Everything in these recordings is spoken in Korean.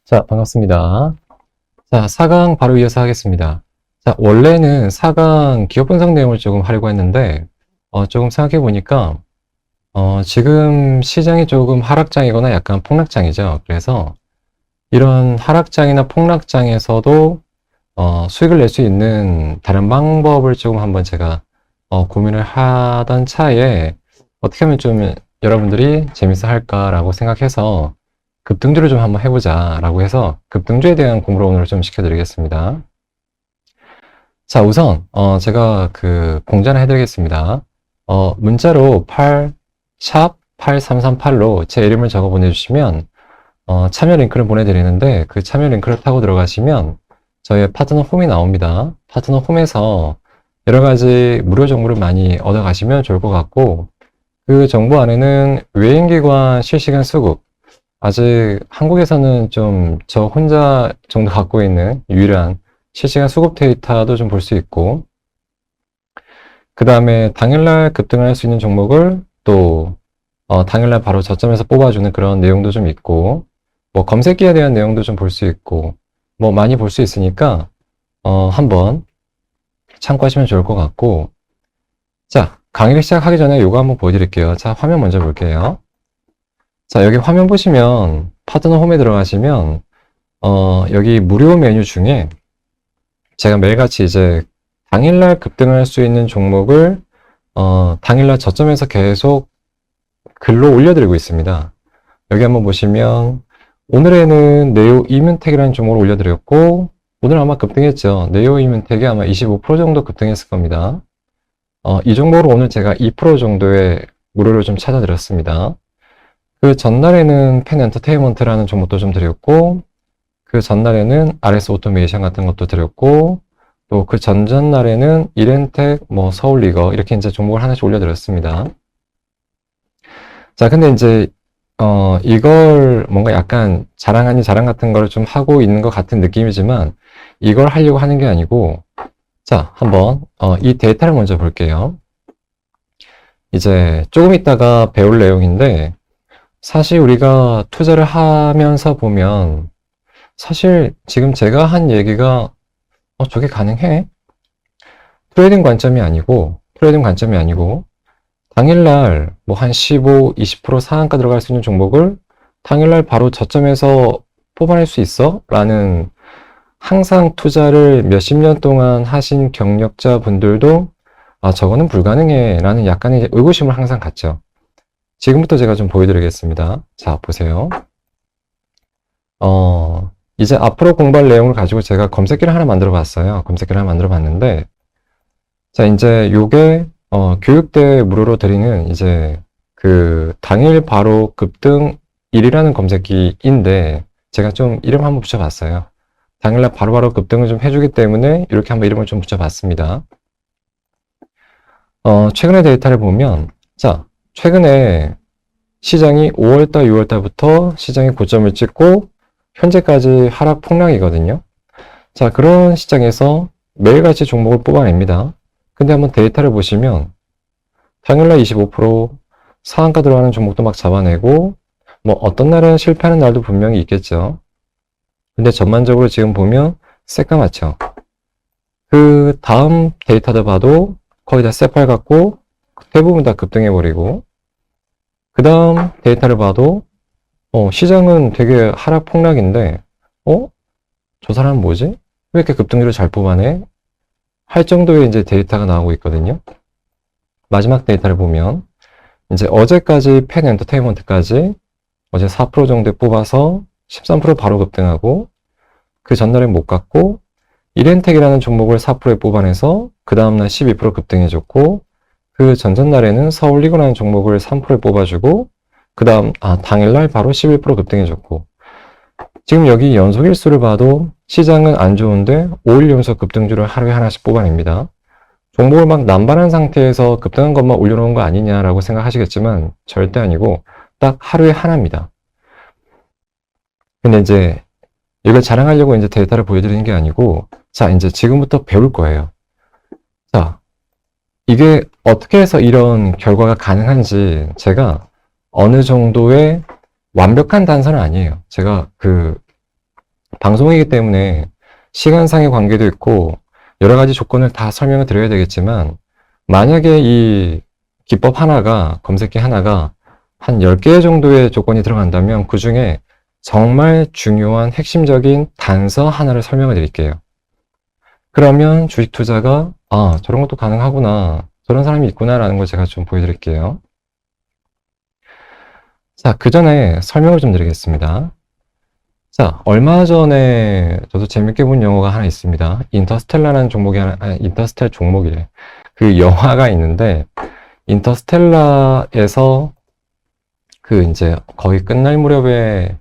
자, 반갑습니다. 자, 4강 바로 이어서 하겠습니다. 자, 원래는 4강 기업 분석 내용을 조금 하려고 했는데, 조금 생각해 보니까, 지금 시장이 조금 하락장이거나 약간 폭락장이죠. 그래서 이런 하락장이나 폭락장에서도, 수익을 낼 수 있는 다른 방법을 조금 한번 제가, 고민을 하던 차에, 어떻게 하면 좀 여러분들이 재밌어 할까라고 생각해서, 급등주를 좀 한번 해보자 라고 해서 급등주에 대한 공부를 오늘 좀 시켜드리겠습니다. 자, 우선 제가 그 공지를 해드리겠습니다. 문자로 샵 8338로 제 이름을 적어 보내주시면 참여 링크를 보내드리는데, 그 참여 링크를 타고 들어가시면 저희 파트너 홈이 나옵니다. 파트너 홈에서 여러 가지 무료 정보를 많이 얻어가시면 좋을 것 같고, 그 정보 안에는 외인기관 실시간 수급, 아직 한국에서는 좀 저 혼자 정도 갖고 있는 유일한 실시간 수급 데이터도 좀 볼 수 있고, 그 다음에 당일날 급등을 할 수 있는 종목을 또 당일날 바로 저점에서 뽑아주는 그런 내용도 좀 있고, 뭐 검색기에 대한 내용도 좀 볼 수 있고, 뭐 많이 볼 수 있으니까 한번 참고하시면 좋을 것 같고. 자, 강의를 시작하기 전에 이거 한번 보여드릴게요. 자, 화면 먼저 볼게요. 자, 여기 화면 보시면 파트너 홈에 들어가시면 여기 무료 메뉴 중에 제가 매일같이 이제 당일날 급등할 수 있는 종목을 당일날 저점에서 계속 글로 올려드리고 있습니다. 여기 한번 보시면 오늘에는 네오 이문텍이라는 종목을 올려드렸고, 오늘 아마 급등했죠. 네오 이문텍이 아마 25% 정도 급등했을 겁니다. 이 종목으로 오늘 제가 2% 정도의 무료를 좀 찾아드렸습니다. 그 전날에는 펜 엔터테인먼트라는 종목도 좀 드렸고, 그 전날에는 RS 오토메이션 같은 것도 드렸고, 또 그 전전날에는 이렌텍, 뭐 서울리거 이렇게 이제 종목을 하나씩 올려드렸습니다. 자, 근데 이제 이걸 뭔가 약간 자랑 아닌 자랑 같은 걸 좀 하고 있는 것 같은 느낌이지만, 이걸 하려고 하는 게 아니고, 자, 한번 이 데이터를 먼저 볼게요. 이제 조금 있다가 배울 내용인데, 사실 우리가 투자를 하면서 보면 사실 지금 제가 한 얘기가 저게 가능해? 트레이딩 관점이 아니고 당일날 뭐 한 15, 20% 상한가 들어갈 수 있는 종목을 당일날 바로 저점에서 뽑아낼 수 있어? 라는, 항상 투자를 몇십 년 동안 하신 경력자 분들도 저거는 불가능해 라는 약간의 의구심을 항상 갖죠. 지금부터 제가 좀 보여드리겠습니다. 자, 보세요. 이제 앞으로 공부할 내용을 가지고 제가 검색기를 하나 만들어 봤어요. 검색기를 하나 만들어 봤는데, 자, 이제 요게, 교육대 무료로 드리는 이제 그 당일 바로 급등 1이라는 검색기인데, 제가 좀 이름 한번 붙여봤어요. 당일날 바로바로 급등을 좀 해주기 때문에 이렇게 한번 이름을 좀 붙여봤습니다. 최근의 데이터를 보면, 자, 최근에 시장이 5월달, 6월달부터 시장이 고점을 찍고 현재까지 하락 폭락이거든요. 자, 그런 시장에서 매일같이 종목을 뽑아냅니다. 근데 한번 데이터를 보시면 당일날 25% 상한가 들어가는 종목도 막 잡아내고, 뭐 어떤 날은 실패하는 날도 분명히 있겠죠. 근데 전반적으로 지금 보면 새까맣죠. 그 다음 데이터도 봐도 거의 다 새빨갛고 대부분 다 급등해버리고, 그 다음 데이터를 봐도 시장은 되게 하락 폭락인데 저 사람은 뭐지? 왜 이렇게 급등률을 잘 뽑아내? 할 정도의 이제 데이터가 나오고 있거든요. 마지막 데이터를 보면 이제 어제까지 펜 엔터테인먼트까지 어제 4% 정도 뽑아서 13% 바로 급등하고, 그 전날에 못 갔고, 이렌텍이라는 종목을 4%에 뽑아내서 그 다음날 12% 급등해줬고, 그 전전날에는 서울리거라는 종목을 3%에 뽑아주고, 그 다음 당일날 바로 11% 급등해줬고, 지금 여기 연속일수를 봐도 시장은 안 좋은데 5일 연속 급등주를 하루에 하나씩 뽑아냅니다. 종목을 막 남발한 상태에서 급등한 것만 올려놓은 거 아니냐라고 생각하시겠지만 절대 아니고 딱 하루에 하나입니다. 근데 이제 이걸 자랑하려고 이제 데이터를 보여드리는 게 아니고, 자, 이제 지금부터 배울 거예요. 자, 이게 어떻게 해서 이런 결과가 가능한지 제가 어느 정도의 완벽한 단서는 아니에요. 제가 그 방송이기 때문에 시간상의 관계도 있고 여러 가지 조건을 다 설명을 드려야 되겠지만 만약에 이 기법 하나가, 검색기 하나가 한 10개 정도의 조건이 들어간다면 그 중에 정말 중요한 핵심적인 단서 하나를 설명을 드릴게요. 그러면 주식 투자가 아, 저런 것도 가능하구나, 저런 사람이 있구나라는 걸 제가 좀 보여드릴게요. 자, 그 전에 설명을 좀 드리겠습니다. 자, 얼마 전에 저도 재밌게 본 영화가 하나 있습니다. 인터스텔라라는 종목이 하나, 아니, 인터스텔 종목이래. 그 영화가 있는데, 인터스텔라에서 그 이제 거의 끝날 무렵은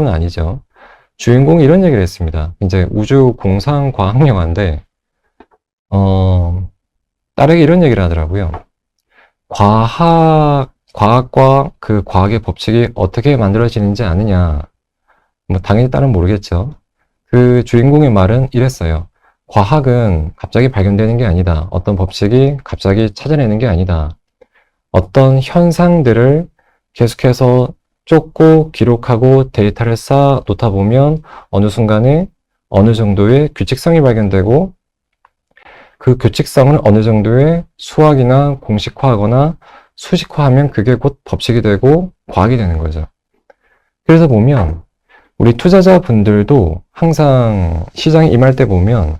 아니죠. 주인공이 이런 얘기를 했습니다. 이제 우주 공상 과학 영화인데, 딸에게 이런 얘기를 하더라고요. 과학과 그 과학의 법칙이 어떻게 만들어지는지 아느냐. 뭐 당연히 딸은 모르겠죠. 그 주인공의 말은 이랬어요. 과학은 갑자기 발견되는 게 아니다. 어떤 법칙이 갑자기 찾아내는 게 아니다. 어떤 현상들을 계속해서 쫓고 기록하고 데이터를 쌓아 놓다 보면 어느 순간에 어느 정도의 규칙성이 발견되고 그 규칙성을 어느 정도의 수학이나 공식화하거나 수식화하면 그게 곧 법칙이 되고 과학이 되는 거죠. 그래서 보면 우리 투자자분들도 항상 시장에 임할 때 보면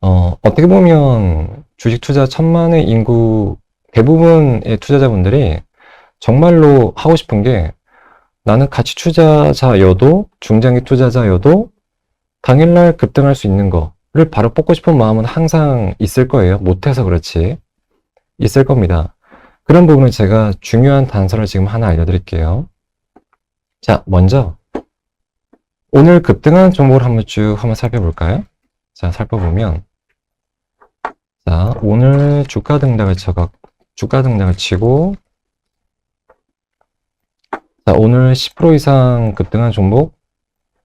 어떻게 보면 주식 투자 천만의 인구 대부분의 투자자분들이 정말로 하고 싶은 게 나는 가치 투자자여도 중장기 투자자여도 당일날 급등할 수 있는 거를 바로 뽑고 싶은 마음은 항상 있을 거예요. 못해서 그렇지. 있을 겁니다. 그런 부분을 제가 중요한 단서를 지금 하나 알려드릴게요. 자, 먼저 오늘 급등한 종목을 한번 살펴볼까요? 자, 살펴보면 자, 오늘 주가 등락을 치고 자, 오늘 10% 이상 급등한 종목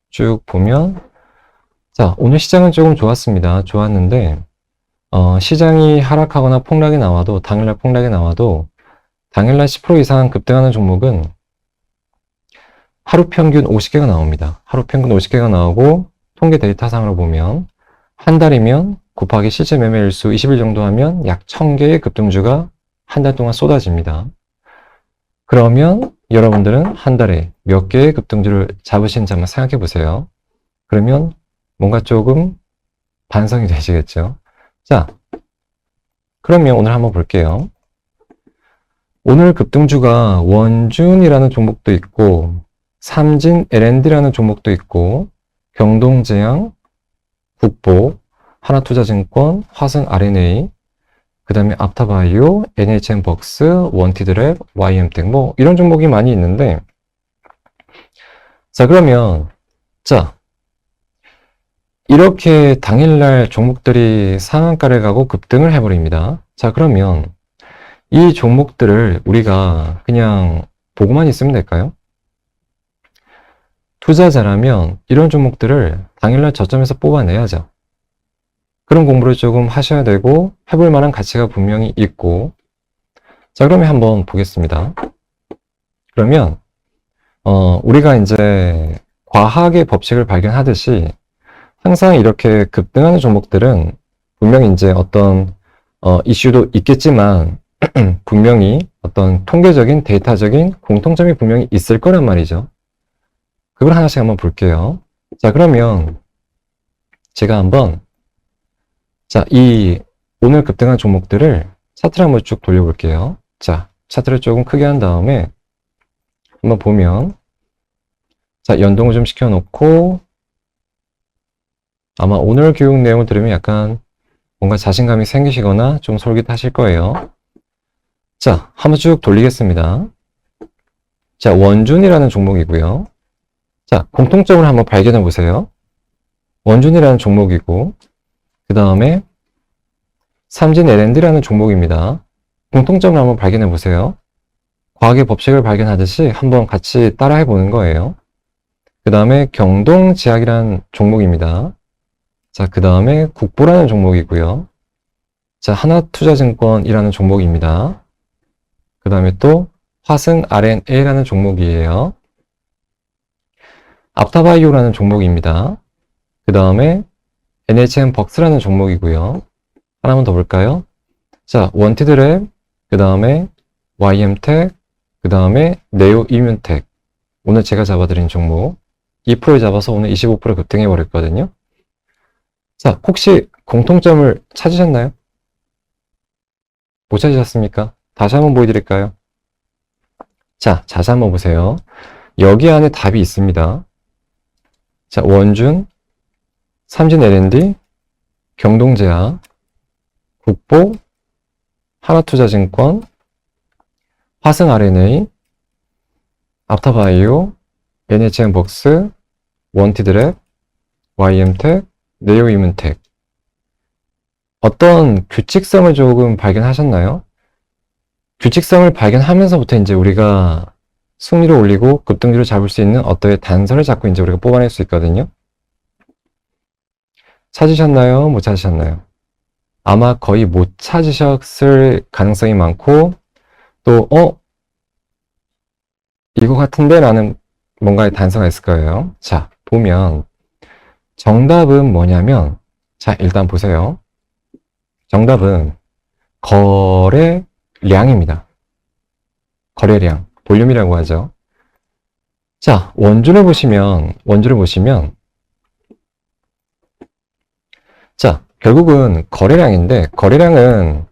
쭉 보면 자, 오늘 시장은 조금 좋았습니다. 좋았는데 시장이 하락하거나 폭락이 나와도 당일날 폭락이 나와도 당일날 10% 이상 급등하는 종목은 하루 평균 50개가 나옵니다. 하루 평균 50개가 나오고 통계 데이터상으로 보면 한 달이면 곱하기 실제 매매 일수 20일 정도 하면 약 1000개의 급등주가 한 달 동안 쏟아집니다. 그러면 여러분들은 한 달에 몇 개의 급등주를 잡으시는지 한번 생각해 보세요. 그러면 뭔가 조금 반성이 되시겠죠. 자, 그러면 오늘 한번 볼게요. 오늘 급등주가 원준이라는 종목도 있고 삼진 L&D라는 종목도 있고 경동제약, 국보, 하나투자증권, 화성 R&A, 그 다음에 앞타바이오, NHN벅스, 원티드랩, YM텍 뭐 이런 종목이 많이 있는데 자 그러면 자 이렇게 당일날 종목들이 상한가를 가고 급등을 해버립니다. 자 그러면 이 종목들을 우리가 그냥 보고만 있으면 될까요? 투자자라면 이런 종목들을 당일날 저점에서 뽑아내야죠. 그런 공부를 조금 하셔야 되고 해볼 만한 가치가 분명히 있고 자 그러면 한번 보겠습니다. 그러면 우리가 이제 과학의 법칙을 발견하듯이 항상 이렇게 급등하는 종목들은 분명히 이제 어떤 이슈도 있겠지만 분명히 어떤 통계적인 데이터적인 공통점이 분명히 있을 거란 말이죠. 그걸 하나씩 한번 볼게요. 자 그러면 제가 한번 자, 이 오늘 급등한 종목들을 차트를 한번 쭉 돌려볼게요. 자, 차트를 조금 크게 한 다음에 한번 보면 자, 연동을 좀 시켜놓고 아마 오늘 교육 내용을 들으면 약간 뭔가 자신감이 생기시거나 좀 솔깃하실 거예요. 자, 한번 쭉 돌리겠습니다. 자, 원준이라는 종목이고요. 자, 공통점을 한번 발견해 보세요. 원준이라는 종목이고 그 다음에 삼진 L&D라는 종목입니다. 공통점을 한번 발견해 보세요. 과학의 법칙을 발견하듯이 한번 같이 따라해 보는 거예요. 그 다음에 경동제약이라는 종목입니다. 자, 그 다음에 국보라는 종목이고요. 자, 하나투자증권이라는 종목입니다. 그 다음에 또 화승 R&A라는 종목이에요. 앞타바이오라는 종목입니다. 그 다음에 NHN벅스라는 종목이고요. 하나만 더 볼까요? 자, 원티드랩, 그 다음에 YM텍, 그 다음에 네오이뮨텍. 오늘 제가 잡아드린 종목 2% 잡아서 오늘 25% 급등해버렸거든요. 자, 혹시 공통점을 찾으셨나요? 못 찾으셨습니까? 다시 한번 보여드릴까요? 자, 자세히 한번 보세요. 여기 안에 답이 있습니다. 자, 원준, 삼진 L&D, 경동제약, 국보, 하나투자증권, 화승 RNA, 앞타바이오, NHN벅스, 원티드랩, YM텍, 네오이뮨텍. 어떤 규칙성을 조금 발견하셨나요? 규칙성을 발견하면서부터 이제 우리가 승리를 올리고 급등주를 잡을 수 있는 어떠한 단서를 잡고 이제 우리가 뽑아낼 수 있거든요. 찾으셨나요? 못 찾으셨나요? 아마 거의 못 찾으셨을 가능성이 많고, 또, 이거 같은데? 라는 뭔가의 단서가 있을 거예요. 자, 보면, 정답은 뭐냐면, 자, 일단 보세요. 정답은 거래량입니다. 거래량, 볼륨이라고 하죠. 자, 원주를 보시면, 자, 결국은 거래량인데, 거래량은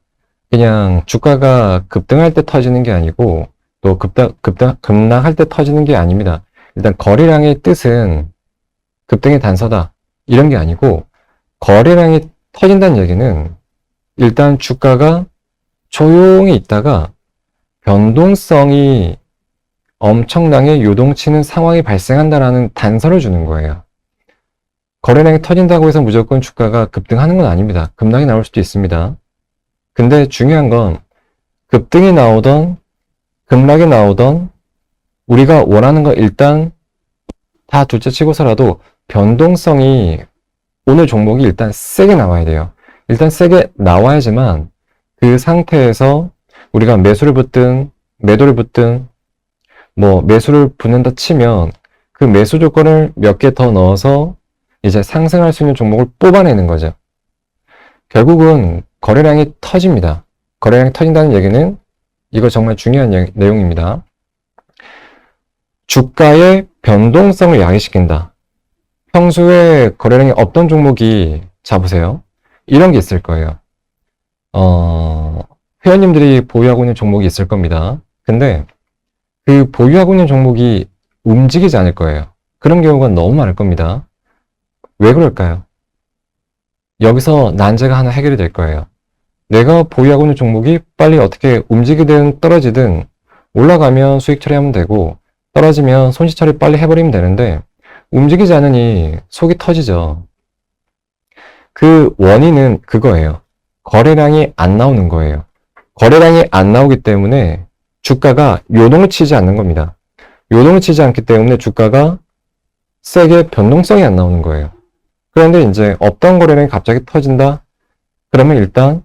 그냥 주가가 급등할 때 터지는 게 아니고, 또 급락할 때 터지는 게 아닙니다. 일단 거래량의 뜻은 급등의 단서다. 이런 게 아니고, 거래량이 터진다는 얘기는 일단 주가가 조용히 있다가 변동성이 엄청나게 요동치는 상황이 발생한다라는 단서를 주는 거예요. 거래량이 터진다고 해서 무조건 주가가 급등하는 건 아닙니다. 급락이 나올 수도 있습니다. 근데 중요한 건 급등이 나오던 급락이 나오던 우리가 원하는 거 일단 다 둘째 치고서라도 변동성이 오늘 종목이 일단 세게 나와야 돼요. 일단 세게 나와야지만 그 상태에서 우리가 매수를 붙든 매도를 붙든 뭐 매수를 붙는다 치면 그 매수 조건을 몇 개 더 넣어서 이제 상승할 수 있는 종목을 뽑아내는 거죠. 결국은 거래량이 터집니다. 거래량이 터진다는 얘기는 이거 정말 중요한 내용입니다. 주가의 변동성을 야기시킨다. 평소에 거래량이 없던 종목이 잡으세요. 이런 게 있을 거예요. 회원님들이 보유하고 있는 종목이 있을 겁니다. 근데 그 보유하고 있는 종목이 움직이지 않을 거예요. 그런 경우가 너무 많을 겁니다. 왜 그럴까요? 여기서 난제가 하나 해결이 될 거예요. 내가 보유하고 있는 종목이 빨리 어떻게 움직이든 떨어지든 올라가면 수익 처리하면 되고 떨어지면 손실 처리 빨리 해버리면 되는데 움직이지 않으니 속이 터지죠. 그 원인은 그거예요. 거래량이 안 나오는 거예요. 거래량이 안 나오기 때문에 주가가 요동을 치지 않는 겁니다. 요동을 치지 않기 때문에 주가가 세게 변동성이 안 나오는 거예요. 그런데 이제 없던 거래량이 갑자기 터진다? 그러면 일단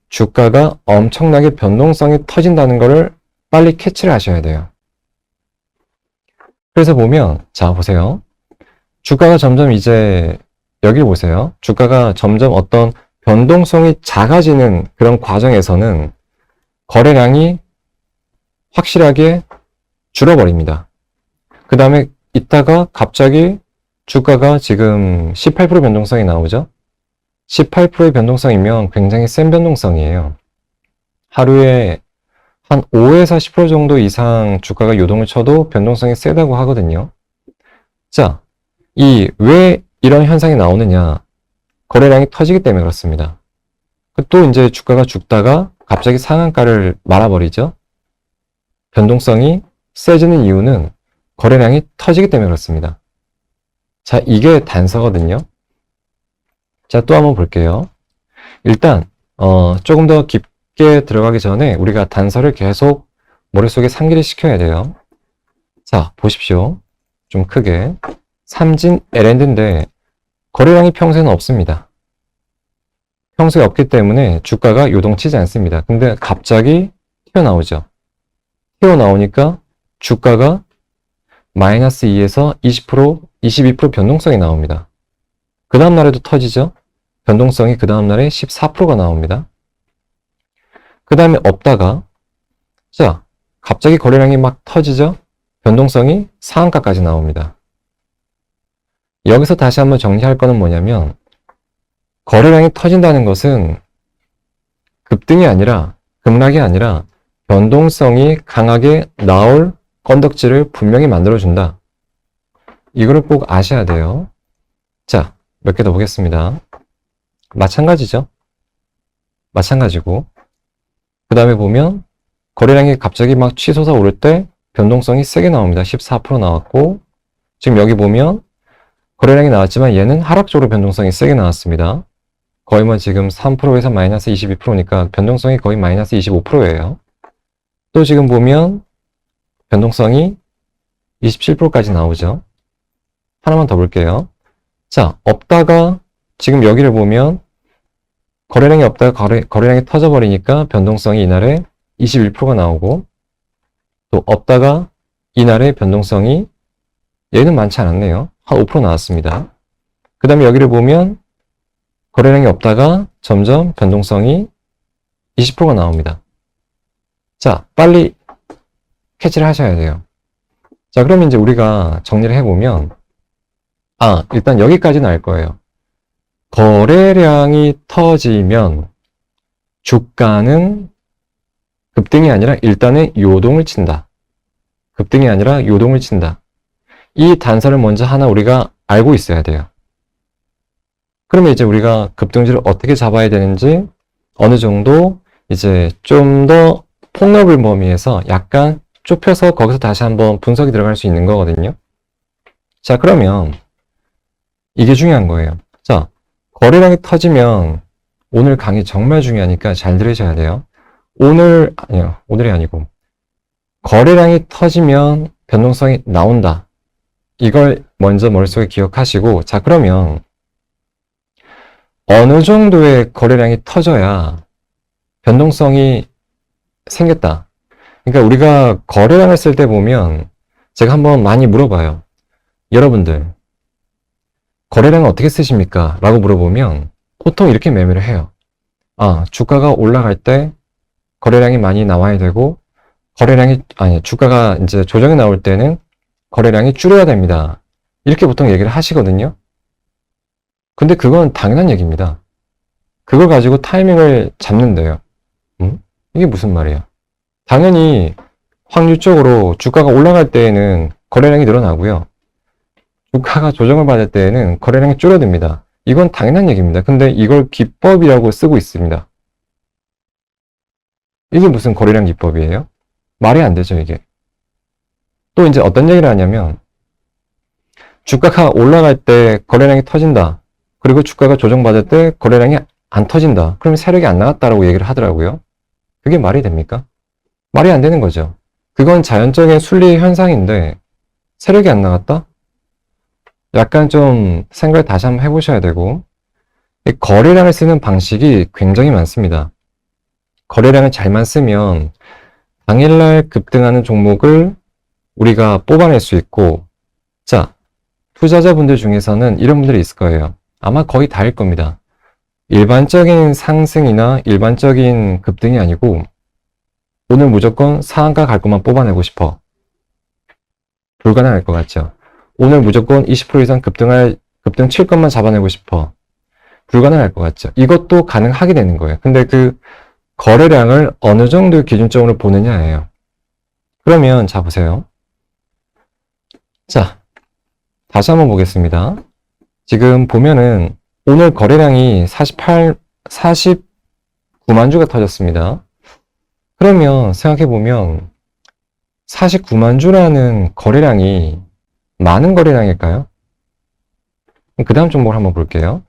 주가가 엄청나게 변동성이 터진다는 것을 빨리 캐치를 하셔야 돼요. 그래서 보면, 자, 보세요. 주가가 점점 이제, 여기를 보세요. 주가가 점점 어떤 변동성이 작아지는 그런 과정에서는 거래량이 확실하게 줄어버립니다. 그 다음에 이따가 갑자기 주가가 지금 18% 변동성이 나오죠? 18%의 변동성이면 굉장히 센 변동성이에요. 하루에 한 5에서 10% 정도 이상 주가가 요동을 쳐도 변동성이 세다고 하거든요. 자, 왜 이런 현상이 나오느냐? 거래량이 터지기 때문에 그렇습니다. 또 이제 주가가 죽다가 갑자기 상한가를 말아버리죠? 변동성이 세지는 이유는 거래량이 터지기 때문에 그렇습니다. 자, 이게 단서거든요. 자, 또 한번 볼게요. 일단 조금 더 깊게 들어가기 전에 우리가 단서를 계속 머릿속에 상기를 시켜야 돼요. 자, 보십시오. 좀 크게. 삼진 L&D인데 거래량이 평소에는 없습니다. 평소에 없기 때문에 주가가 요동치지 않습니다. 근데 갑자기 튀어나오죠. 튀어나오니까 주가가 마이너스 2에서 20%, 22% 변동성이 나옵니다. 그 다음 날에도 터지죠? 변동성이 그 다음 날에 14%가 나옵니다. 그 다음에 없다가, 자, 갑자기 거래량이 막 터지죠? 변동성이 상한가까지 나옵니다. 여기서 다시 한번 정리할 거는 뭐냐면, 거래량이 터진다는 것은 급등이 아니라, 급락이 아니라, 변동성이 강하게 나올 건덕지를 분명히 만들어준다. 이거를 꼭 아셔야 돼요. 자, 몇 개 더 보겠습니다. 마찬가지죠. 마찬가지고. 그 다음에 보면 거래량이 갑자기 막 치솟아 오를 때 변동성이 세게 나옵니다. 14% 나왔고, 지금 여기 보면 거래량이 나왔지만 얘는 하락적으로 변동성이 세게 나왔습니다. 거의 뭐 지금 3%에서 마이너스 22%니까 변동성이 거의 마이너스 25%예요. 또 지금 보면 변동성이 27%까지 나오죠. 하나만 더 볼게요. 자, 없다가 지금 여기를 보면 거래량이 없다가 거래량이 터져버리니까 변동성이 이날에 21%가 나오고, 또 없다가 이날에 변동성이 얘는 많지 않았네요. 한 5% 나왔습니다. 그 다음에 여기를 보면 거래량이 없다가 점점 변동성이 20%가 나옵니다. 자, 빨리 캐치를 하셔야 돼요. 자, 그러면 이제 우리가 정리를 해보면, 일단 여기까지는 알 거예요. 거래량이 터지면 주가는 급등이 아니라 일단은 요동을 친다. 급등이 아니라 요동을 친다. 이 단서를 먼저 하나 우리가 알고 있어야 돼요. 그러면 이제 우리가 급등주를 어떻게 잡아야 되는지 어느 정도 이제 좀 더 폭넓은 범위에서 약간 좁혀서 거기서 다시 한번 분석이 들어갈 수 있는 거거든요. 자, 그러면 이게 중요한 거예요. 자, 거래량이 터지면 오늘 강의 정말 중요하니까 잘 들으셔야 돼요. 오늘이 아니고 거래량이 터지면 변동성이 나온다. 이걸 먼저 머릿속에 기억하시고, 자, 그러면 어느 정도의 거래량이 터져야 변동성이 생겼다. 그러니까 우리가 거래량을 쓸 때 보면 제가 한번 많이 물어봐요. 여러분들 거래량을 어떻게 쓰십니까? 라고 물어보면 보통 이렇게 매매를 해요. 주가가 올라갈 때 거래량이 많이 나와야 되고, 주가가 이제 조정이 나올 때는 거래량이 줄여야 됩니다. 이렇게 보통 얘기를 하시거든요. 근데 그건 당연한 얘기입니다. 그걸 가지고 타이밍을 잡는데요. 이게 무슨 말이야? 당연히 확률적으로 주가가 올라갈 때에는 거래량이 늘어나고요. 주가가 조정을 받을 때에는 거래량이 줄어듭니다. 이건 당연한 얘기입니다. 근데 이걸 기법이라고 쓰고 있습니다. 이게 무슨 거래량 기법이에요? 말이 안 되죠, 이게. 또 이제 어떤 얘기를 하냐면, 주가가 올라갈 때 거래량이 터진다. 그리고 주가가 조정받을 때 거래량이 안 터진다. 그러면 세력이 안 나갔다라고 얘기를 하더라고요. 그게 말이 됩니까? 말이 안 되는 거죠. 그건 자연적인 순리 현상인데 세력이 안 나갔다? 약간 좀 생각을 다시 한번 해보셔야 되고, 거래량을 쓰는 방식이 굉장히 많습니다. 거래량을 잘만 쓰면 당일날 급등하는 종목을 우리가 뽑아낼 수 있고, 자, 투자자분들 중에서는 이런 분들이 있을 거예요. 아마 거의 다일 겁니다. 일반적인 상승이나 일반적인 급등이 아니고 오늘 무조건 상한가 갈 것만 뽑아내고 싶어. 불가능할 것 같죠? 오늘 무조건 20% 이상 급등 칠 것만 잡아내고 싶어. 불가능할 것 같죠? 이것도 가능하게 되는 거예요. 근데 그 거래량을 어느 정도 기준점으로 보느냐예요. 그러면 자 보세요. 자, 다시 한번 보겠습니다. 지금 보면은 오늘 거래량이 49만 주가 터졌습니다. 그러면 생각해보면 49만 주라는 거래량이 많은 거래량일까요? 그 다음 종목을 한번 볼게요.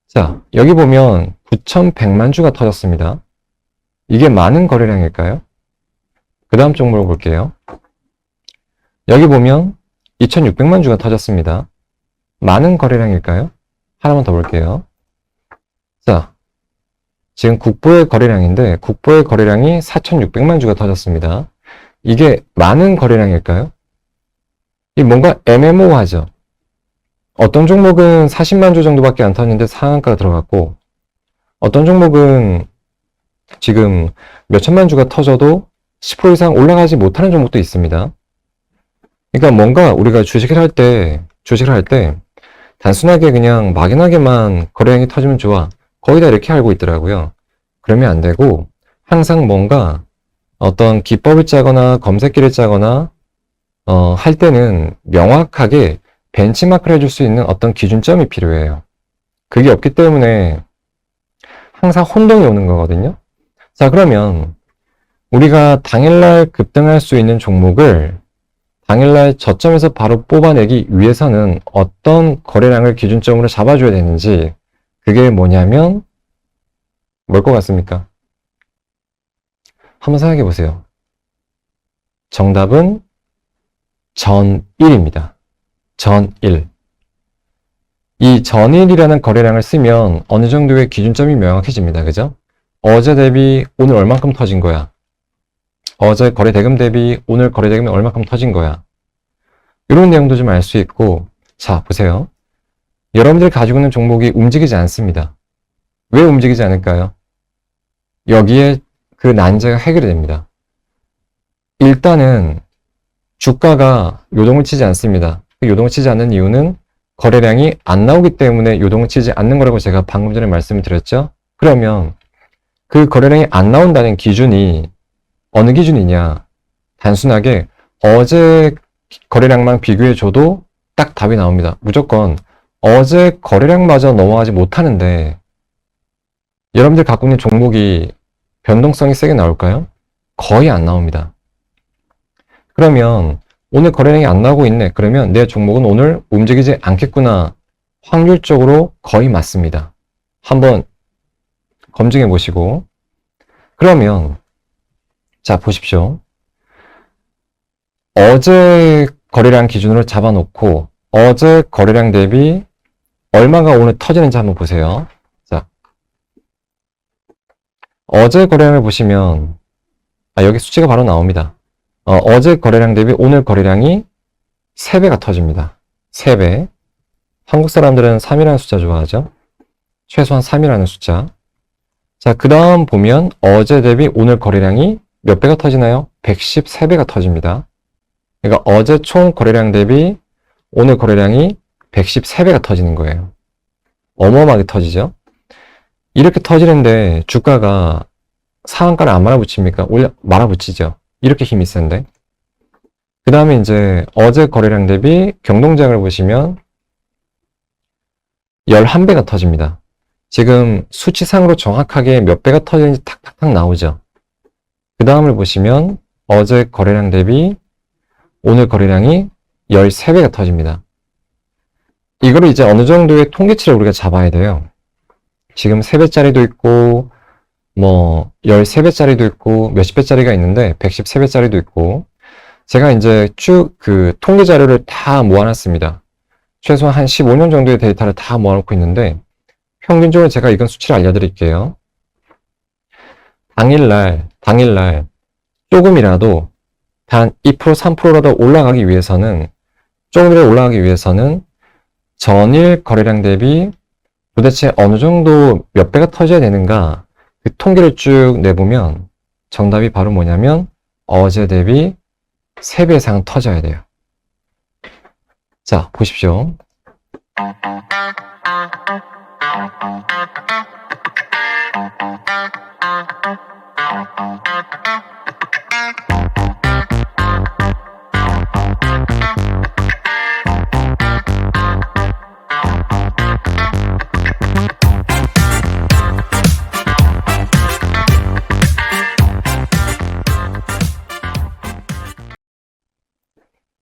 자, 여기 보면 9,100만 주가 터졌습니다. 이게 많은 거래량일까요? 그 다음 종목을 볼게요. 여기 보면 2,600만 주가 터졌습니다. 많은 거래량일까요? 하나만 더 볼게요. 자, 지금 국보의 거래량인데 국보의 거래량이 4,600만 주가 터졌습니다. 이게 많은 거래량일까요? 이 뭔가 애매모호하죠. 어떤 종목은 40만 주 정도밖에 안 터졌는데 상한가가 들어갔고, 어떤 종목은 지금 몇천만 주가 터져도 10% 이상 올라가지 못하는 종목도 있습니다. 그러니까 뭔가 우리가 주식을 할 때 단순하게 그냥 막연하게만 거래량이 터지면 좋아. 거의 다 이렇게 알고 있더라고요. 그러면 안 되고 항상 뭔가 어떤 기법을 짜거나 검색기를 짜거나 할 때는 명확하게 벤치마크를 해줄 수 있는 어떤 기준점이 필요해요. 그게 없기 때문에 항상 혼동이 오는 거거든요. 자, 그러면 우리가 당일날 급등할 수 있는 종목을 당일날 저점에서 바로 뽑아내기 위해서는 어떤 거래량을 기준점으로 잡아줘야 되는지, 그게 뭐냐면 뭘 것 같습니까? 한번 생각해 보세요. 정답은 전일입니다. 전일. 이 전일이라는 거래량을 쓰면 어느 정도의 기준점이 명확해집니다. 그죠? 어제 대비 오늘 얼만큼 터진 거야. 어제 거래 대금 대비 오늘 거래 대금이 얼만큼 터진 거야. 이런 내용도 좀 알 수 있고, 자, 보세요. 여러분들이 가지고 있는 종목이 움직이지 않습니다. 왜 움직이지 않을까요? 여기에 그 난제가 해결이 됩니다. 일단은 주가가 요동을 치지 않습니다. 그 요동을 치지 않는 이유는 거래량이 안 나오기 때문에 요동을 치지 않는 거라고 제가 방금 전에 말씀을 드렸죠. 그러면 그 거래량이 안 나온다는 기준이 어느 기준이냐? 단순하게 어제 거래량만 비교해줘도 딱 답이 나옵니다. 무조건 어제 거래량마저 넘어가지 못하는데 여러분들 갖고 있는 종목이 변동성이 세게 나올까요? 거의 안 나옵니다. 그러면 오늘 거래량이 안 나오고 있네. 그러면 내 종목은 오늘 움직이지 않겠구나. 확률적으로 거의 맞습니다. 한번 검증해 보시고. 그러면 자, 보십시오. 어제 거래량 기준으로 잡아놓고 어제 거래량 대비 얼마가 오늘 터지는지 한번 보세요. 자, 어제 거래량을 보시면 여기 수치가 바로 나옵니다. 어제 거래량 대비 오늘 거래량이 3배가 터집니다. 3배. 한국 사람들은 3이라는 숫자 좋아하죠? 최소한 3이라는 숫자. 자, 그 다음 보면 어제 대비 오늘 거래량이 몇 배가 터지나요? 113배가 터집니다. 그러니까 어제 총 거래량 대비 오늘 거래량이 113배가 터지는 거예요. 어마어마하게 터지죠? 이렇게 터지는데 주가가 상한가를 안 말아붙입니까? 말아붙이죠. 이렇게 힘이 센데. 그 다음에 이제 어제 거래량 대비 경동장을 보시면 11배가 터집니다. 지금 수치상으로 정확하게 몇 배가 터지는지 탁탁탁 나오죠. 그 다음을 보시면 어제 거래량 대비 오늘 거래량이 13배가 터집니다. 이거를 이제 어느 정도의 통계치를 우리가 잡아야 돼요. 지금 3배짜리도 있고, 13배짜리도 있고, 몇십 배짜리가 있는데, 113배짜리도 있고, 제가 이제 쭉 그 통계 자료를 다 모아놨습니다. 최소한 한 15년 정도의 데이터를 다 모아놓고 있는데, 평균적으로 제가 이건 수치를 알려드릴게요. 당일날 조금이라도 단 2%, 3%라도 올라가기 위해서는, 조금이라도 올라가기 위해서는 전일 거래량 대비 도대체 어느 정도 몇 배가 터져야 되는가, 그 통계를 쭉 내보면 정답이 바로 뭐냐면 어제 대비 3배 이상 터져야 돼요. 자, 보십시오.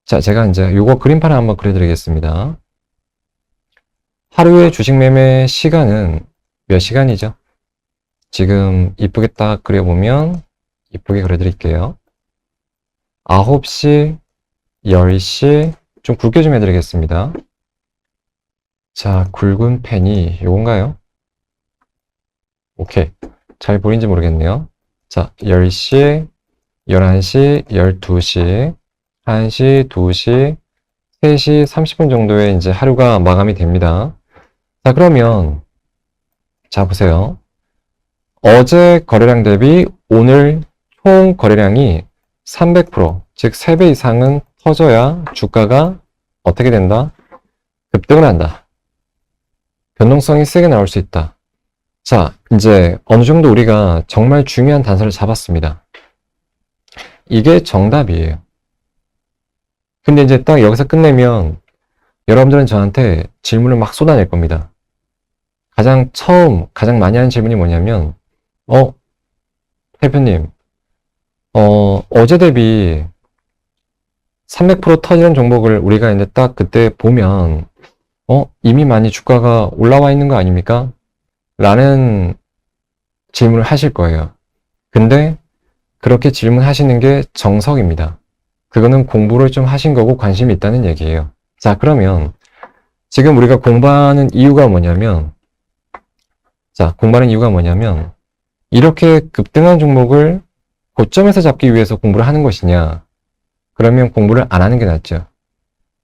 자, 제가 이제 요거 그림판을 한번 그려드리겠습니다. 하루의 주식 매매 시간은 몇 시간이죠? 지금 이쁘게 딱 그려보면 이쁘게 그려드릴게요. 9시, 10시, 좀 굵게 좀 해드리겠습니다. 자, 굵은 펜이 요건가요? 오케이. 잘 보이는지 모르겠네요. 자, 10시, 11시, 12시, 1시, 2시, 3시 30분 정도에 이제 하루가 마감이 됩니다. 자, 그러면, 자, 보세요. 어제 거래량 대비 오늘 총 거래량이 300%, 즉 3배 이상은 터져야 주가가 어떻게 된다? 급등을 한다. 변동성이 세게 나올 수 있다. 자, 이제 어느 정도 우리가 정말 중요한 단서를 잡았습니다. 이게 정답이에요. 근데 이제 딱 여기서 끝내면 여러분들은 저한테 질문을 막 쏟아낼 겁니다. 가장 많이 하는 질문이 뭐냐면, 대표님, 어제 대비 300% 터지는 종목을 우리가 이제 딱 그때 보면, 이미 많이 주가가 올라와 있는 거 아닙니까? 라는 질문을 하실 거예요. 근데 그렇게 질문하시는 게 정석입니다. 그거는 공부를 좀 하신 거고 관심이 있다는 얘기예요. 자, 그러면 지금 우리가 공부하는 이유가 뭐냐면, 이렇게 급등한 종목을 고점에서 잡기 위해서 공부를 하는 것이냐? 그러면 공부를 안 하는 게 낫죠.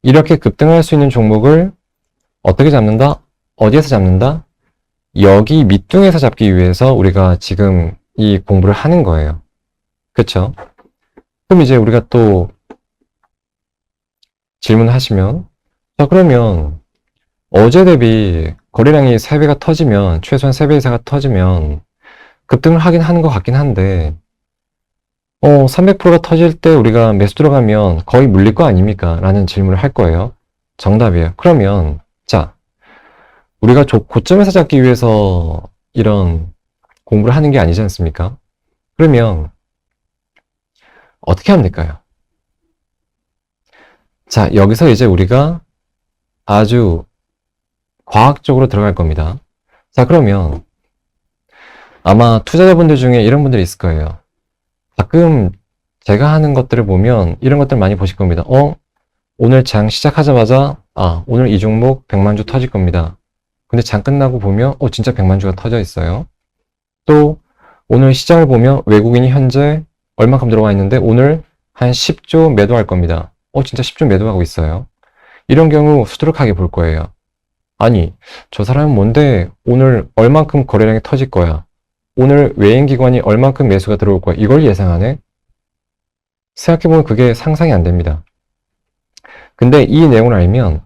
이렇게 급등할 수 있는 종목을 어떻게 잡는다? 어디에서 잡는다? 여기 밑둥에서 잡기 위해서 우리가 지금 이 공부를 하는 거예요. 그쵸? 그럼 이제 우리가 또 질문하시면, 자, 그러면 어제 대비 거래량이 3배가 터지면, 최소한 3배 이상가 터지면 급등을 하긴 하는 것 같긴 한데, 300%가 터질 때 우리가 매수 들어가면 거의 물릴 거 아닙니까? 라는 질문을 할 거예요. 정답이에요. 그러면, 자, 우리가 고점에서 잡기 위해서 이런 공부를 하는 게 아니지 않습니까? 그러면, 어떻게 하면 될까요? 자, 여기서 이제 우리가 아주 과학적으로 들어갈 겁니다. 자, 그러면 아마 투자자분들 중에 이런 분들이 있을 거예요. 가끔 제가 하는 것들을 보면 이런 것들 많이 보실 겁니다. 오늘 장 시작하자마자 오늘 이 종목 100만 주 터질 겁니다. 근데 장 끝나고 보면 진짜 100만 주가 터져 있어요. 또 오늘 시장을 보면 외국인이 현재 얼마큼 들어와 있는데 오늘 한 10조 매도할 겁니다. 진짜 10조 매도하고 있어요. 이런 경우 수두룩하게 볼 거예요. 아니, 저 사람은 뭔데 오늘 얼만큼 거래량이 터질 거야. 오늘 외인기관이 얼만큼 매수가 들어올 거야. 이걸 예상하네? 생각해보면 그게 상상이 안 됩니다. 근데 이 내용을 알면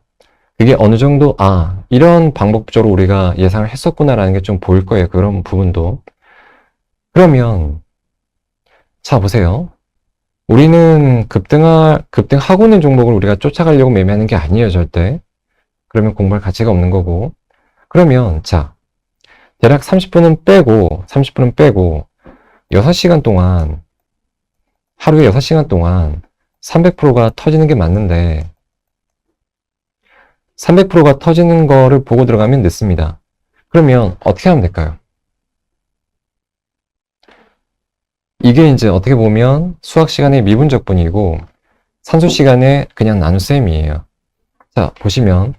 그게 어느 정도 이런 방법적으로 우리가 예상을 했었구나라는 게 좀 보일 거예요. 그런 부분도. 그러면 자, 보세요. 우리는 급등하고 있는 종목을 우리가 쫓아가려고 매매하는 게 아니에요, 절대. 그러면 공부할 가치가 없는 거고. 그러면, 자, 대략 30분은 빼고, 6시간 동안, 하루에 6시간 동안 300%가 터지는 게 맞는데, 300%가 터지는 거를 보고 들어가면 늦습니다. 그러면 어떻게 하면 될까요? 이게 이제 어떻게 보면 수학 시간의 미분적분이고 산수 시간에 그냥 나눗셈이에요. 자, 보시면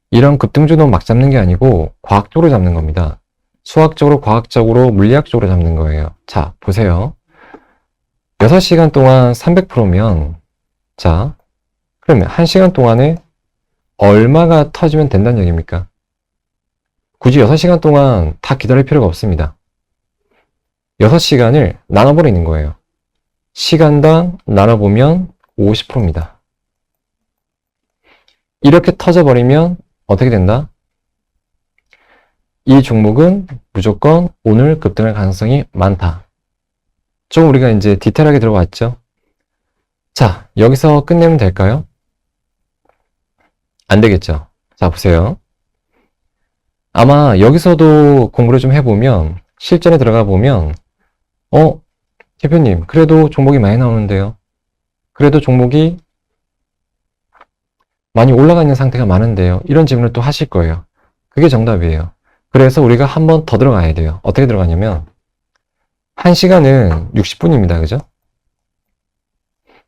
이런 급등주는 막 잡는 게 아니고 과학적으로 잡는 겁니다. 수학적으로, 과학적으로, 물리학적으로 잡는 거예요. 자, 보세요. 6시간 동안 300%면 자, 그러면 1시간 동안에 얼마가 터지면 된다는 얘기입니까? 굳이 6시간 동안 다 기다릴 필요가 없습니다. 6시간을 나눠버리는 거예요. 시간당 나눠보면 50%입니다. 이렇게 터져버리면 어떻게 된다? 이 종목은 무조건 오늘 급등할 가능성이 많다. 좀 우리가 이제 디테일하게 들어갔죠? 자, 여기서 끝내면 될까요? 안 되겠죠? 자, 보세요. 아마 여기서도 공부를 좀 해보면 실전에 들어가 보면 대표님, 그래도 종목이 많이 나오는데요. 그래도 종목이 많이 올라가 있는 상태가 많은데요. 이런 질문을 또 하실 거예요. 그게 정답이에요. 그래서 우리가 한 번 더 들어가야 돼요. 어떻게 들어가냐면 1시간은 60분입니다. 그죠?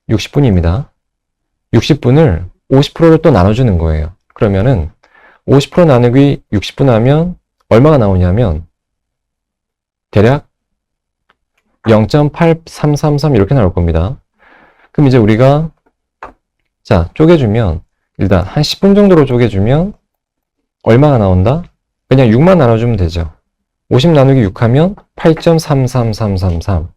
60분입니다. 60분을 50%를 또 나눠주는 거예요. 그러면은 50% 나누기 60분 하면 얼마가 나오냐면 대략 0.8333 이렇게 나올 겁니다. 그럼 이제 우리가 자, 쪼개주면 일단 한 10분 정도로 쪼개주면 얼마가 나온다? 그냥 6만 나눠주면 되죠. 50 나누기 6 하면 8.33333.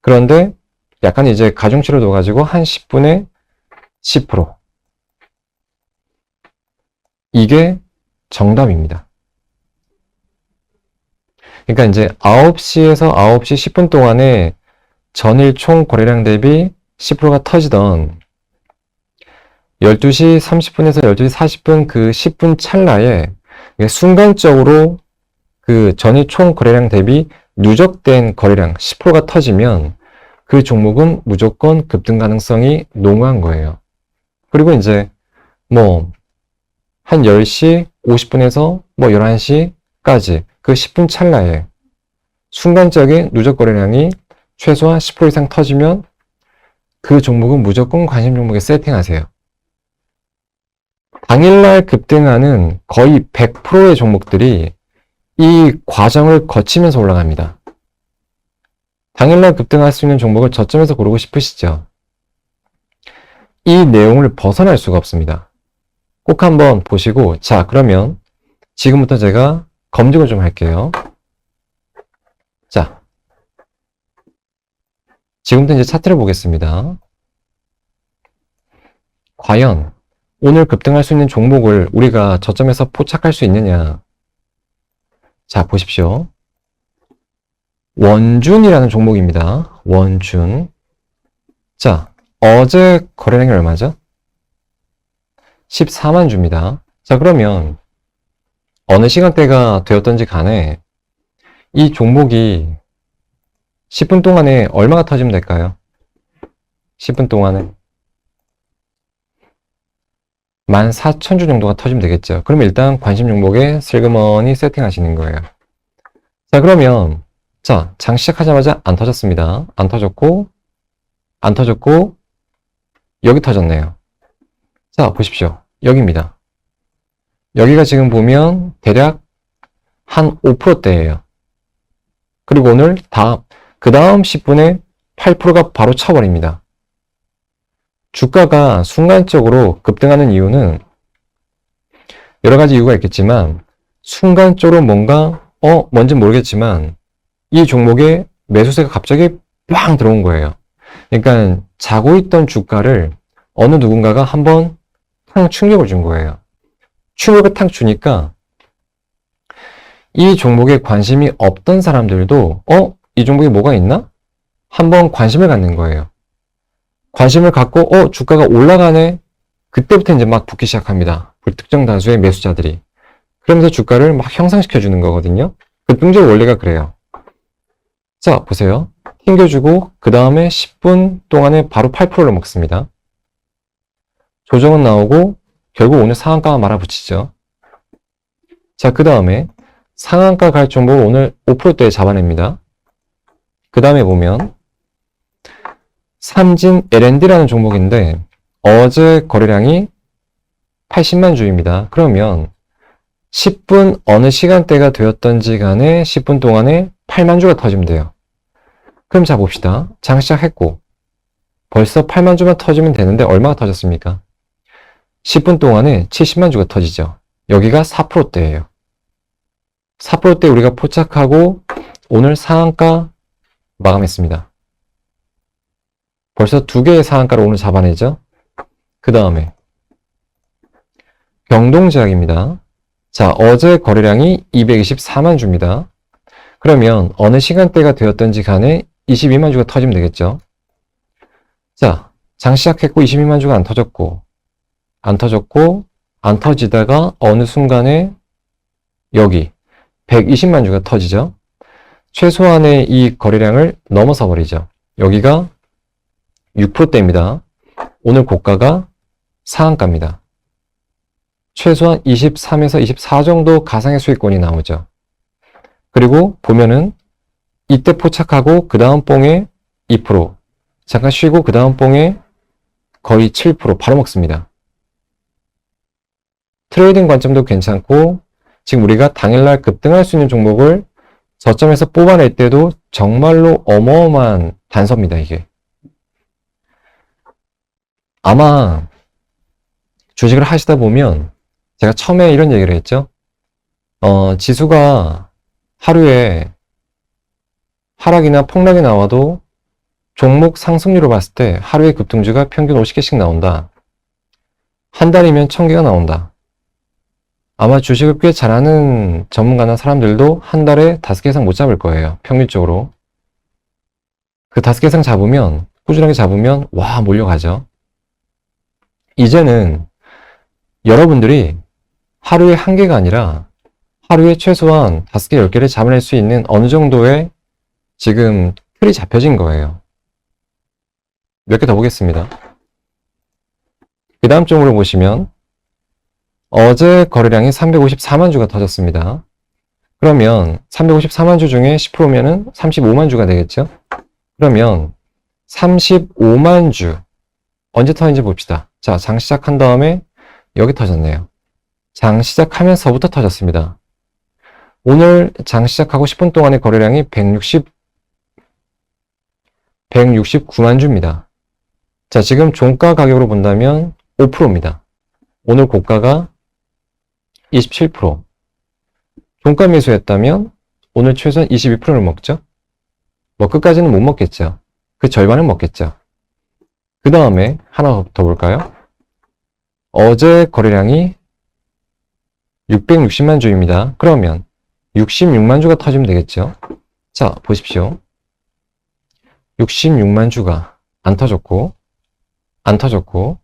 그런데 약간 이제 가중치를 둬가지고 한 10분에 10%. 이게 정답입니다. 그러니까 이제 9시에서 9시 10분 동안에 전일 총 거래량 대비 10%가 터지던 12시 30분에서 12시 40분 그 10분 찰나에 순간적으로 그 전일 총 거래량 대비 누적된 거래량 10%가 터지면 그 종목은 무조건 급등 가능성이 농후한 거예요. 그리고 이제 뭐 한 10시 50분에서 뭐 11시까지 그 10분 찰나에 순간적인 누적 거래량이 최소한 10% 이상 터지면 그 종목은 무조건 관심 종목에 세팅하세요. 당일날 급등하는 거의 100%의 종목들이 이 과정을 거치면서 올라갑니다. 당일날 급등할 수 있는 종목을 저점에서 고르고 싶으시죠? 이 내용을 벗어날 수가 없습니다. 꼭 한번 보시고, 자, 그러면 지금부터 제가 검증을 좀 할게요. 자, 지금부터 이제 차트를 보겠습니다. 과연 오늘 급등할 수 있는 종목을 우리가 저점에서 포착할 수 있느냐? 자, 보십시오. 원준이라는 종목입니다. 원준. 자, 어제 거래량이 얼마죠? 14만 주입니다. 자, 그러면 어느 시간대가 되었던지 간에 이 종목이 10분 동안에 얼마가 터지면 될까요? 10분 동안에 14,000주 정도가 터지면 되겠죠. 그럼 일단 관심 종목에 슬그머니 세팅하시는 거예요. 자, 그러면 자, 장 시작하자마자 안 터졌습니다. 안 터졌고 여기 터졌네요. 자, 보십시오. 여기입니다. 여기가 지금 보면 대략 한 5%대예요. 그리고 오늘 그 다음 10분에 8%가 바로 쳐버립니다. 주가가 순간적으로 급등하는 이유는 여러 가지 이유가 있겠지만 순간적으로 뭔지 모르겠지만 이 종목에 매수세가 갑자기 빵 들어온 거예요. 그러니까 자고 있던 주가를 어느 누군가가 한번 탕 충격을 준 거예요. 충격을 탕 주니까 이 종목에 관심이 없던 사람들도 이 종목에 뭐가 있나? 한번 관심을 갖는 거예요. 관심을 갖고 주가가 올라가네? 그때부터 이제 막 붙기 시작합니다. 불특정 다수의 매수자들이. 그러면서 주가를 막 형상시켜 주는 거거든요. 급등적 원리가 그래요. 자, 보세요. 튕겨주고 그 다음에 10분 동안에 바로 8%를 먹습니다. 조정은 나오고 결국 오늘 상한가가 말아붙이죠. 자, 그 다음에 상한가 갈 종목을 오늘 5%대에 잡아냅니다. 그 다음에 보면 삼진 L&D라는 종목인데 어제 거래량이 80만 주입니다. 그러면 10분 어느 시간대가 되었던지 간에 10분 동안에 8만 주가 터지면 돼요. 그럼 자 봅시다. 장 시작했고 벌써 8만 주만 터지면 되는데 얼마가 터졌습니까? 10분 동안에 70만 주가 터지죠. 여기가 4%대예요. 4%대 우리가 포착하고 오늘 상한가 마감했습니다. 벌써 2개의 상한가를 오늘 잡아내죠. 그 다음에 경동제약입니다. 자, 어제 거래량이 224만 주입니다. 그러면 어느 시간대가 되었던지 간에 22만 주가 터지면 되겠죠. 자, 장 시작했고 22만 주가 안 터지다가 어느 순간에 여기 120만 주가 터지죠. 최소한의 이 거래량을 넘어서 버리죠. 여기가 6%대입니다. 오늘 고가가 상한가입니다. 최소한 23에서 24 정도 가상의 수익권이 나오죠. 그리고 보면은 이때 포착하고 그 다음 뽕에 2%, 잠깐 쉬고 그 다음 뽕에 거의 7% 바로 먹습니다. 트레이딩 관점도 괜찮고 지금 우리가 당일날 급등할 수 있는 종목을 저점에서 뽑아낼 때도 정말로 어마어마한 단서입니다, 이게. 아마 주식을 하시다 보면 제가 처음에 이런 얘기를 했죠. 지수가 하루에 하락이나 폭락이 나와도 종목 상승률을 봤을 때 하루에 급등주가 평균 50개씩 나온다. 한 달이면 1000개가 나온다. 아마 주식을 꽤 잘하는 전문가나 사람들도 한 달에 5개 이상 못 잡을 거예요. 평균적으로. 그 5개 이상 잡으면, 꾸준하게 잡으면, 와, 몰려가죠. 이제는 여러분들이 하루에 1개가 아니라 하루에 최소한 5개, 10개를 잡아낼 수 있는 어느 정도의 지금 틀이 잡혀진 거예요. 몇 개 더 보겠습니다. 그 다음 쪽으로 보시면 어제 거래량이 354만 주가 터졌습니다. 그러면 354만 주 중에 10%면은 35만 주가 되겠죠? 그러면 35만 주 언제 터진지 봅시다. 자, 장 시작한 다음에 여기 터졌네요. 장 시작하면서부터 터졌습니다. 오늘 장 시작하고 10분 동안의 거래량이 169만 주입니다. 자, 지금 종가 가격으로 본다면 5%입니다. 오늘 고가가 27%. 종가 매수했다면 오늘 최소한 22%를 먹죠? 뭐 끝까지는 못 먹겠죠. 그 절반은 먹겠죠. 그 다음에 하나 더 볼까요? 어제 거래량이 660만 주입니다. 그러면 66만 주가 터지면 되겠죠. 자, 보십시오. 66만 주가 안 터졌고, 안 터졌고,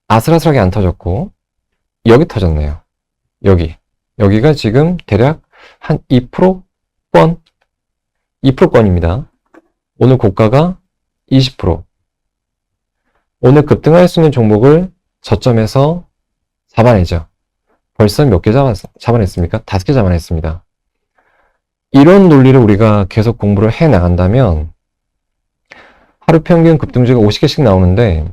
아슬아슬하게 안 터졌고, 여기 터졌네요. 여기가 지금 대략 한 2%권, 2%권입니다. 오늘 고가가 20%. 오늘 급등할 수 있는 종목을 저점에서 잡아내죠. 벌써 몇 개 잡아냈습니까? 5개 잡아냈습니다. 이런 논리를 우리가 계속 공부를 해 나간다면 하루 평균 급등주가 50개씩 나오는데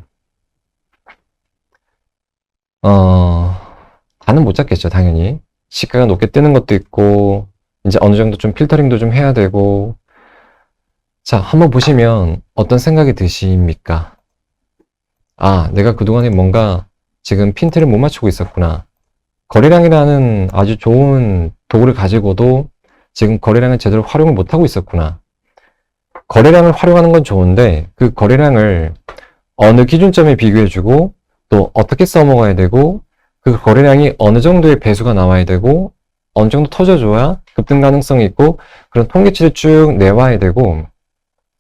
다는 못 잡겠죠, 당연히. 시가가 높게 뜨는 것도 있고 이제 어느 정도 좀 필터링도 좀 해야 되고. 자, 한번 보시면 어떤 생각이 드십니까? 아, 내가 그동안에 뭔가 지금 핀트를 못 맞추고 있었구나. 거래량이라는 아주 좋은 도구를 가지고도 지금 거래량을 제대로 활용을 못하고 있었구나. 거래량을 활용하는 건 좋은데 그 거래량을 어느 기준점에 비교해주고 또 어떻게 써먹어야 되고 그 거래량이 어느 정도의 배수가 나와야 되고 어느 정도 터져줘야 급등 가능성이 있고 그런 통계치를 쭉 내와야 되고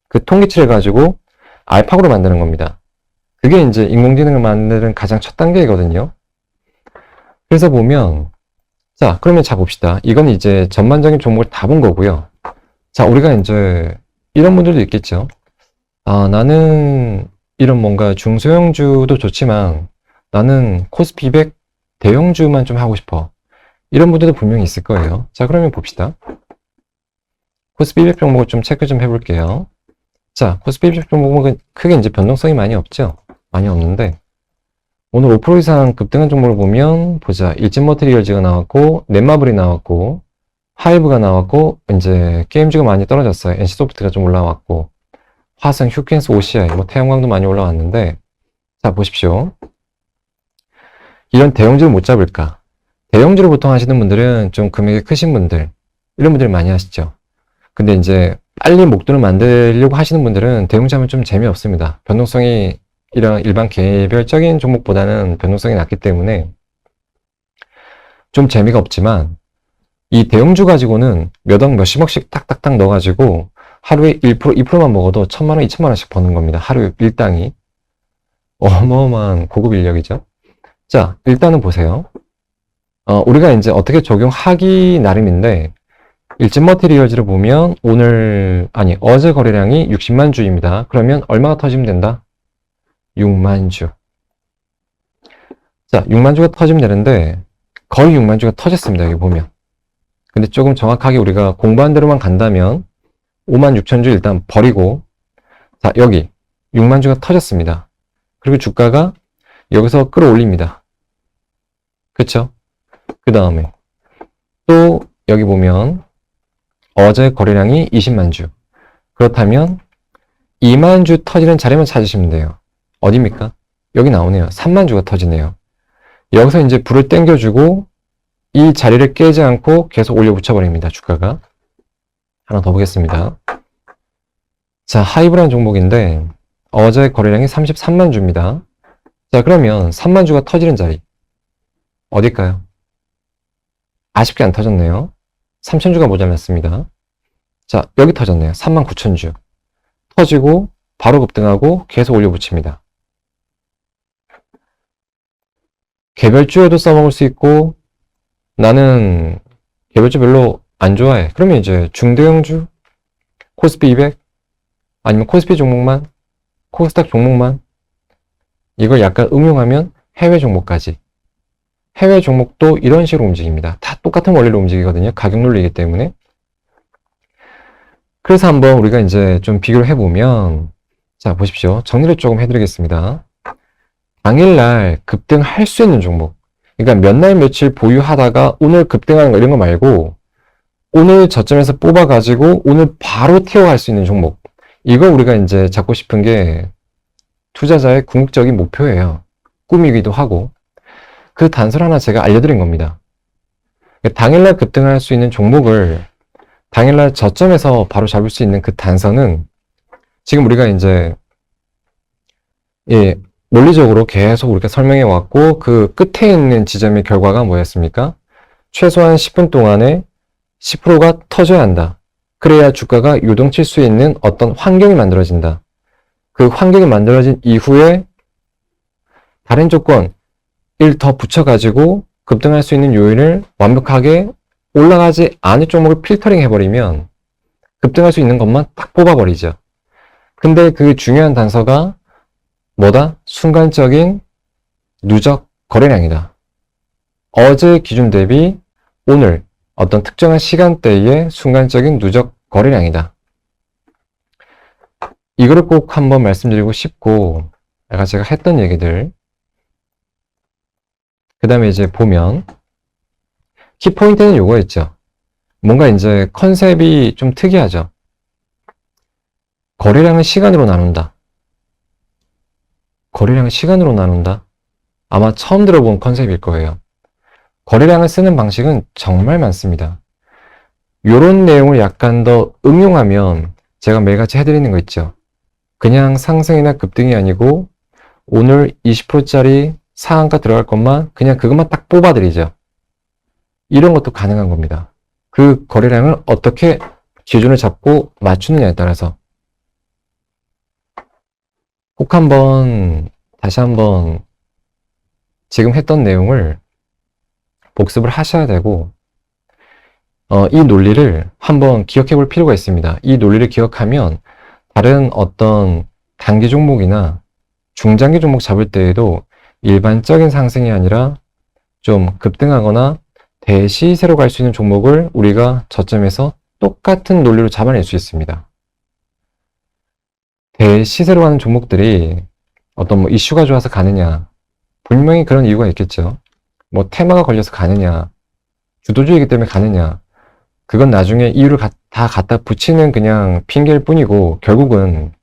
그 통계치를 가지고 알파고를 만드는 겁니다. 그게 이제 인공지능을 만드는 가장 첫 단계이거든요. 그래서 보면 자, 그러면 자 봅시다. 이건 이제 전반적인 종목을 다 본 거고요. 자, 우리가 이제 이런 분들도 있겠죠. 아, 나는 이런 뭔가 중소형주도 좋지만 나는 코스피 200 대형주만 좀 하고 싶어. 이런 분들도 분명히 있을 거예요. 자, 그러면 봅시다. 코스피 200 종목을 좀 체크 좀 해볼게요. 자, 코스피 200 종목은 크게 이제 변동성이 많이 없죠. 많이 없는데 오늘 5% 이상 급등한 종목을 보면 보자. 일진머티리얼즈가 나왔고 넷마블이 나왔고 하이브가 나왔고 이제 게임즈가 많이 떨어졌어요. NC소프트가 좀 올라왔고 화성, 휴켄스, OCI, 뭐 태양광도 많이 올라왔는데 자, 보십시오. 이런 대형주를 못 잡을까? 대형주를 보통 하시는 분들은 좀 금액이 크신 분들 이런 분들 많이 하시죠. 근데 이제 빨리 목돈을 만들려고 하시는 분들은 대형주 하면 좀 재미없습니다. 변동성이 이런 일반 개별적인 종목보다는 변동성이 낮기 때문에 좀 재미가 없지만 이 대형주 가지고는 몇억 몇십억씩 딱딱딱 넣어가지고 하루에 1%, 2%만 먹어도 1000만원, 2000만원씩 버는 겁니다. 하루 일당이. 어마어마한 고급 인력이죠. 자, 일단은 보세요. 우리가 이제 어떻게 적용하기 나름인데 일진머티리얼즈를 보면 어제 거래량이 60만 주입니다. 그러면 얼마가 터지면 된다? 6만 주. 자, 6만 주가 터지면 되는데 거의 6만 주가 터졌습니다. 여기 보면. 근데 조금 정확하게 우리가 공부한 대로만 간다면 5만 6천 주 일단 버리고 자, 여기 6만 주가 터졌습니다. 그리고 주가가 여기서 끌어올립니다. 그쵸? 그 다음에 또 여기 보면 어제 거래량이 20만 주. 그렇다면 2만 주 터지는 자리만 찾으시면 돼요. 어디입니까? 여기 나오네요. 3만 주가 터지네요. 여기서 이제 불을 땡겨주고 이 자리를 깨지 않고 계속 올려 붙여버립니다. 주가가. 하나 더 보겠습니다. 자, 하이브라는 종목인데 어제 거래량이 33만 주입니다. 자, 그러면 3만 주가 터지는 자리 어딜까요? 아쉽게 안 터졌네요. 3천 주가 모자랐습니다. 자, 여기 터졌네요. 3만 9천 주. 터지고 바로 급등하고 계속 올려 붙입니다. 개별주에도 써먹을 수 있고 나는 개별주 별로 안 좋아해. 그러면 이제 중대형주, 코스피 200 아니면 코스피 종목만, 코스닥 종목만 이걸 약간 응용하면 해외 종목까지. 해외 종목도 이런 식으로 움직입니다. 다 똑같은 원리로 움직이거든요. 가격 논리이기 때문에. 그래서 한번 우리가 이제 좀 비교를 해보면, 자, 보십시오. 정리를 조금 해드리겠습니다. 당일날 급등할 수 있는 종목. 그러니까 몇 날 며칠 보유하다가 오늘 급등하는 거 이런 거 말고, 오늘 저점에서 뽑아가지고 오늘 바로 태워갈 수 있는 종목. 이거 우리가 이제 잡고 싶은 게 투자자의 궁극적인 목표예요. 꿈이기도 하고. 그 단서를 하나 제가 알려드린 겁니다. 당일날 급등할 수 있는 종목을 당일날 저점에서 바로 잡을 수 있는 그 단서는 지금 우리가 이제 논리적으로 계속 우리가 설명해 왔고 그 끝에 있는 지점의 결과가 뭐였습니까? 최소한 10분 동안에 10%가 터져야 한다. 그래야 주가가 요동칠 수 있는 어떤 환경이 만들어진다. 그 환경이 만들어진 이후에 다른 조건 더 붙여가지고 급등할 수 있는 요인을 완벽하게 올라가지 않을 종목을 필터링 해버리면 급등할 수 있는 것만 딱 뽑아버리죠. 근데 그 중요한 단서가 뭐다? 순간적인 누적 거래량이다. 어제 기준 대비 오늘 어떤 특정한 시간대의 순간적인 누적 거래량이다. 이거를 꼭 한번 말씀드리고 싶고, 제가 했던 얘기들, 그 다음에 이제 보면, 키포인트는 요거였죠. 뭔가 이제 컨셉이 좀 특이하죠. 거래량을 시간으로 나눈다. 거래량을 시간으로 나눈다. 아마 처음 들어본 컨셉일 거예요. 거래량을 쓰는 방식은 정말 많습니다. 요런 내용을 약간 더 응용하면 제가 매일같이 해드리는 거 있죠. 그냥 상승이나 급등이 아니고 오늘 20%짜리 상한가 들어갈 것만 그냥 그것만 딱 뽑아드리죠. 이런 것도 가능한 겁니다. 그 거래량을 어떻게 기준을 잡고 맞추느냐에 따라서 꼭 한번 다시 한번 지금 했던 내용을 복습을 하셔야 되고 이 논리를 한번 기억해 볼 필요가 있습니다. 이 논리를 기억하면 다른 어떤 단기 종목이나 중장기 종목 잡을 때에도 일반적인 상승이 아니라 좀 급등하거나 대시세로 갈 수 있는 종목을 우리가 저점에서 똑같은 논리로 잡아낼 수 있습니다. 대시세로 가는 종목들이 어떤 뭐 이슈가 좋아서 가느냐, 분명히 그런 이유가 있겠죠. 뭐 테마가 걸려서 가느냐, 주도주의이기 때문에 가느냐, 그건 나중에 이유를 다 갖다 붙이는 그냥 핑계일 뿐이고 결국은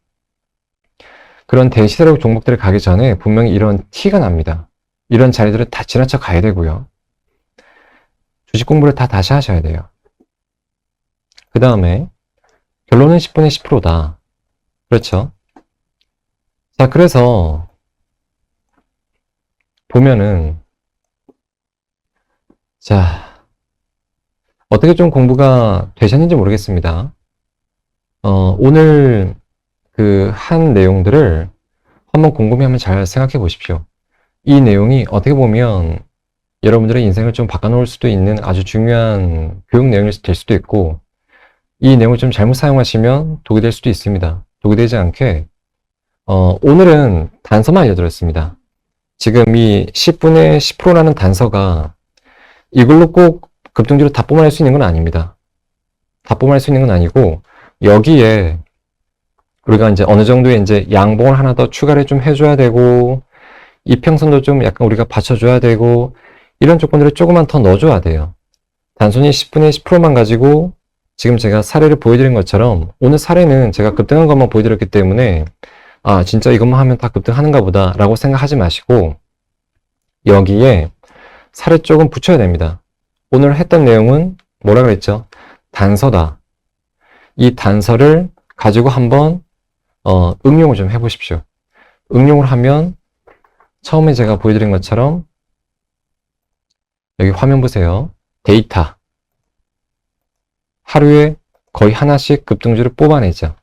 그런 대시세로 종목들을 가기 전에 분명히 이런 티가 납니다. 이런 자리들을 다 지나쳐 가야 되고요. 주식 공부를 다 다시 하셔야 돼요. 그 다음에 결론은 10분의 10%다. 그렇죠? 자, 그래서 보면은 자, 어떻게 좀 공부가 되셨는지 모르겠습니다. 오늘 그 한 내용들을 한번 곰곰이 한번 잘 생각해 보십시오. 이 내용이 어떻게 보면 여러분들의 인생을 좀 바꿔놓을 수도 있는 아주 중요한 교육 내용이 될 수도 있고, 이 내용을 좀 잘못 사용하시면 독이 될 수도 있습니다. 독이 되지 않게 오늘은 단서만 알려드렸습니다. 지금 이 10분의 10%라는 단서가 이걸로 꼭 급등주로 다 뽑아낼 수 있는 건 아닙니다. 다 뽑아낼 수 있는 건 아니고 여기에 우리가 이제 어느 정도의 이제 양봉을 하나 더 추가를 좀 해줘야 되고 이평선도 좀 약간 우리가 받쳐줘야 되고 이런 조건들을 조금만 더 넣어줘야 돼요. 단순히 10분의 10%만 가지고 지금 제가 사례를 보여드린 것처럼 오늘 사례는 제가 급등한 것만 보여드렸기 때문에 아 진짜 이것만 하면 다 급등하는가 보다 라고 생각하지 마시고 여기에 살을 조금 붙여야 됩니다. 오늘 했던 내용은 뭐라 그랬죠? 단서다. 이 단서를 가지고 한번 응용을 좀 해보십시오. 응용을 하면 처음에 제가 보여드린 것처럼 여기 화면 보세요. 데이터. 하루에 거의 하나씩 급등주를 뽑아내죠.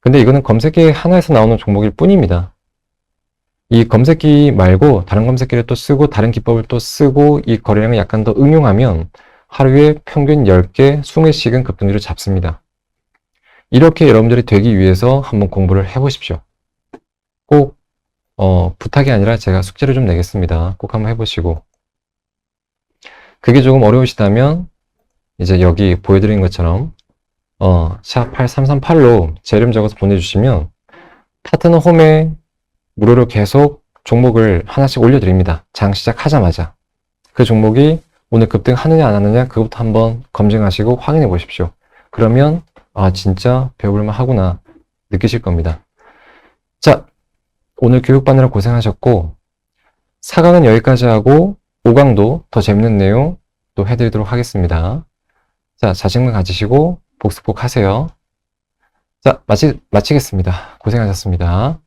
근데 이거는 검색기 하나에서 나오는 종목일 뿐입니다. 이 검색기 말고 다른 검색기를 또 쓰고 다른 기법을 또 쓰고 이 거래량을 약간 더 응용하면 하루에 평균 10개, 20개씩은 급등주를 잡습니다. 이렇게 여러분들이 되기 위해서 한번 공부를 해보십시오. 꼭 부탁이 아니라 제가 숙제를 좀 내겠습니다. 꼭 한번 해보시고 그게 조금 어려우시다면 이제 여기 보여드린 것처럼 샵 8338로 제 이름 적어서 보내주시면 파트너 홈에 무료로 계속 종목을 하나씩 올려드립니다. 장 시작하자마자 그 종목이 오늘 급등하느냐 안 하느냐 그것부터 한번 검증하시고 확인해 보십시오. 그러면 진짜 배워볼만 하구나 느끼실 겁니다. 자, 오늘 교육받느라 고생하셨고 4강은 여기까지 하고 5강도 더 재밌는 내용 또 해드리도록 하겠습니다. 자, 자신감 가지시고 복습 꼭 하세요. 자, 마치겠습니다. 고생하셨습니다.